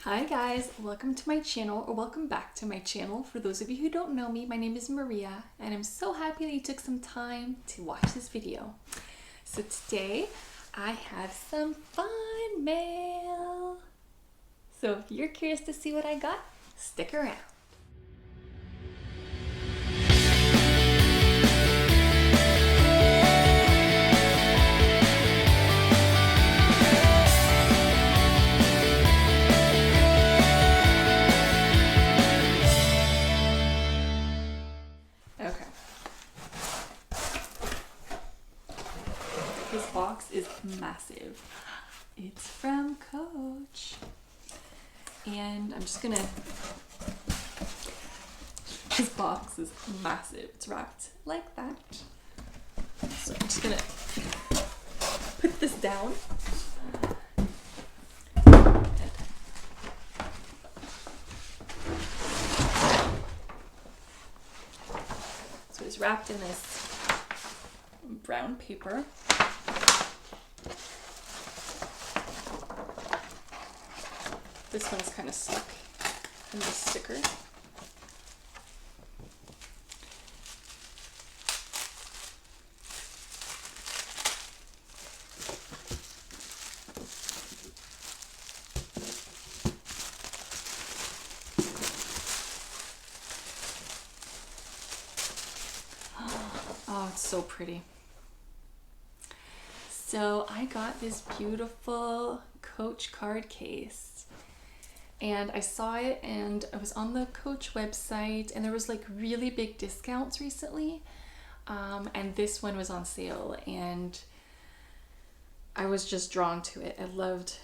Hi guys, welcome to my channel, or welcome back to my channel. For those of you who don't know me, my name is Maria and I'm so happy that you took some time to watch this video. So today I have some fun mail. So if you're curious to see what I got, stick around. Okay. This box is massive. It's from Coach. And I'm just gonna, this box is massive. It's wrapped like that. So I'm just gonna put this down. So it's wrapped in this brown paper. This one's kind of stuck in the sticker. Oh, it's so pretty. So I got this beautiful Coach card case. And I saw it and I was on the Coach website and there was like really big discounts recently. And this one was on sale and I was just drawn to it. I loved.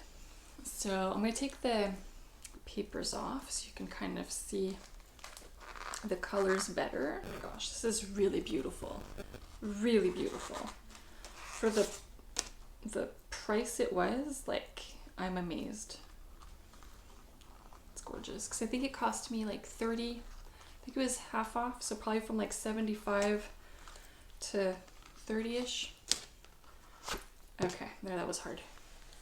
So I'm gonna take the papers off so you can kind of see the colors better. Oh my gosh, this is really beautiful. Really beautiful. For the price it was, like, I'm amazed. Gorgeous, because I think it cost me like 30, I think it was half off, so probably from like 75 to 30-ish. Okay, there, that was hard.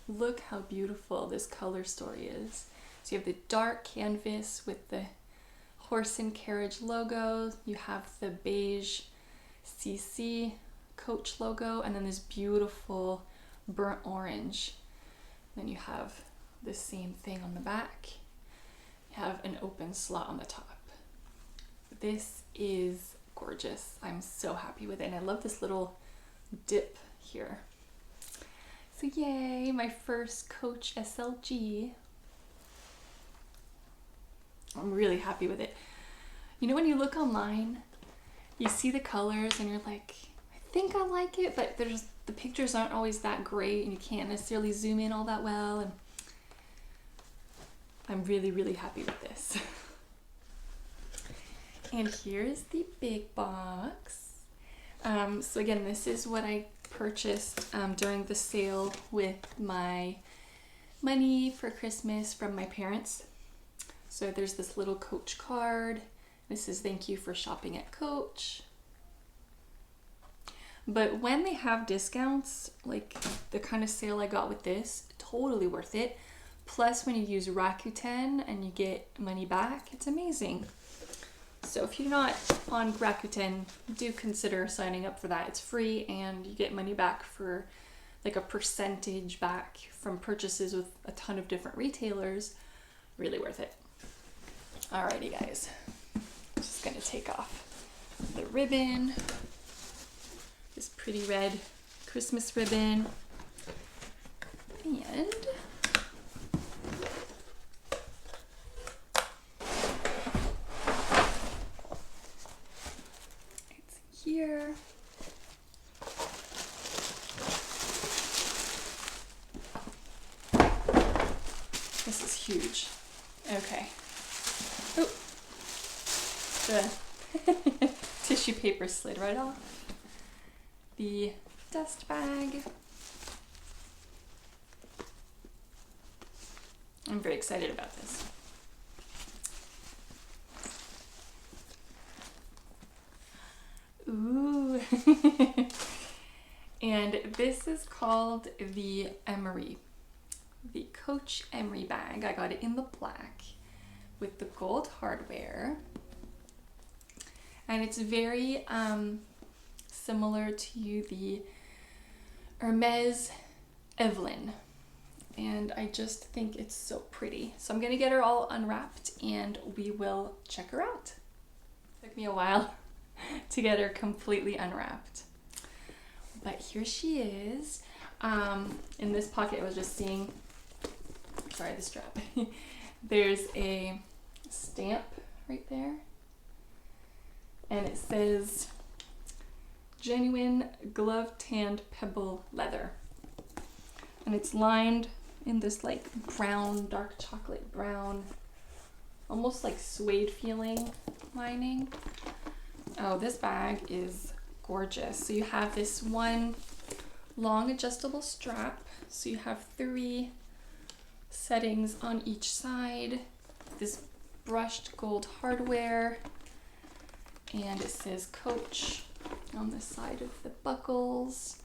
Look how beautiful this color story is. So you have the dark canvas with the horse and carriage logo, you have the beige CC Coach logo, and then this beautiful burnt orange. Then you have the same thing on the back. Have an open slot on the top. This is gorgeous. I'm so happy with it, and I love this little dip here. So yay, my first Coach SLG. I'm really happy with it. You know, when you look online, you see the colors and you're like, I think I like it, but the pictures aren't always that great and you can't necessarily zoom in all that well, and I'm really, really happy with this. And here's the big box. So again, this is what I purchased during the sale with my money for Christmas from my parents. So there's this little Coach card. This is thank you for shopping at Coach. But when they have discounts, like the kind of sale I got with this, totally worth it. Plus, when you use Rakuten and you get money back, it's amazing. So if you're not on Rakuten, do consider signing up for that. It's free and you get money back for like a percentage back from purchases with a ton of different retailers. Really worth it. Alrighty guys, I'm just gonna take off the ribbon. This pretty red Christmas ribbon. And here. This is huge. Okay. Oh, the tissue paper slid right off. The dust bag. I'm very excited about this. Ooh. And this is called the Emery, the Coach Emery bag. I got it in the black with the gold hardware. And it's very similar to the Hermes Evelyn. And I just think it's so pretty. So I'm gonna get her all unwrapped and we will check her out. Took me a while to get her completely unwrapped. But here she is. In this pocket I was just seeing, sorry, the strap. There's a stamp right there. And it says genuine glove tanned pebble leather. And it's lined in this like brown, dark chocolate brown, almost like suede feeling lining. Oh, this bag is gorgeous. So you have this one long adjustable strap. So you have 3 settings on each side. This brushed gold hardware. And it says Coach on the side of the buckles.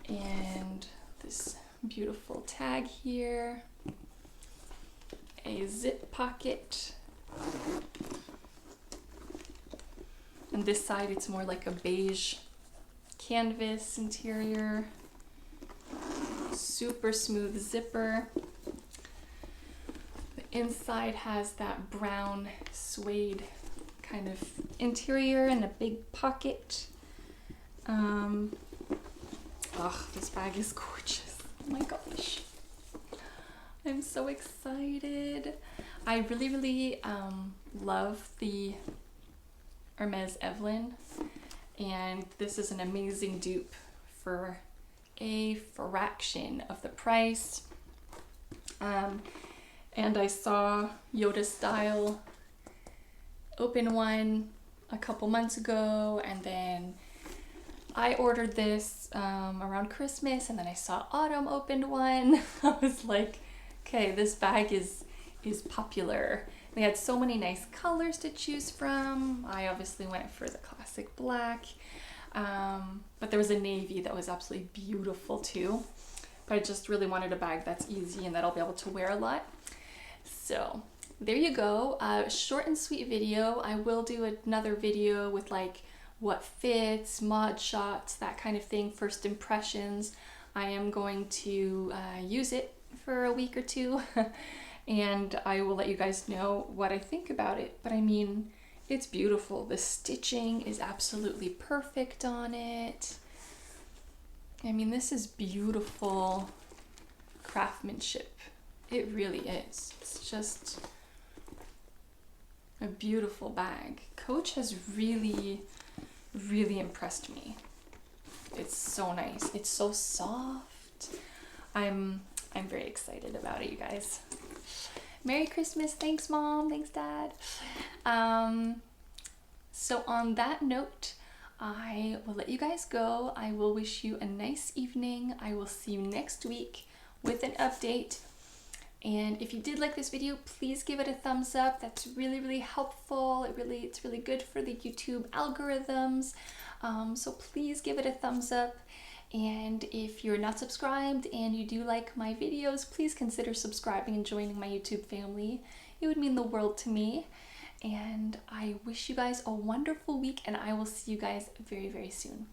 And this beautiful tag here. A zip pocket. And this side it's more like a beige canvas interior. Super smooth zipper. The inside has that brown suede kind of interior and a big pocket. This bag is gorgeous. Oh my gosh. I'm so excited. I really love the Hermes Evelyn, and this is an amazing dupe for a fraction of the price. And I saw Yoda Style open one a couple months ago, and then I ordered this around Christmas, and then I saw Autumn opened one. I was like, okay, this bag is popular. They had so many nice colors to choose from. I obviously went for the classic black, but there was a navy that was absolutely beautiful too. But I just really wanted a bag that's easy and that I'll be able to wear a lot. So there you go, short and sweet video. I will do another video with like what fits, mod shots, that kind of thing, first impressions. I am going to use it for a week or 2 and I will let you guys know what I think about it. But I mean, it's beautiful. The stitching is absolutely perfect on it. I mean, this is beautiful craftsmanship. It really is. It's just a beautiful bag. Coach has really impressed me. It's so nice. It's so soft. I'm very excited about it, you guys. Merry Christmas. Thanks, Mom. Thanks, Dad. So on that note, I will let you guys go. I will wish you a nice evening. I will see you next week with an update. And if you did like this video, please give it a thumbs up. That's really helpful. It's really good for the YouTube algorithms. So please give it a thumbs up. And if you're not subscribed and you do like my videos, please consider subscribing and joining my YouTube family. It would mean the world to me. And I wish you guys a wonderful week, and I will see you guys very soon.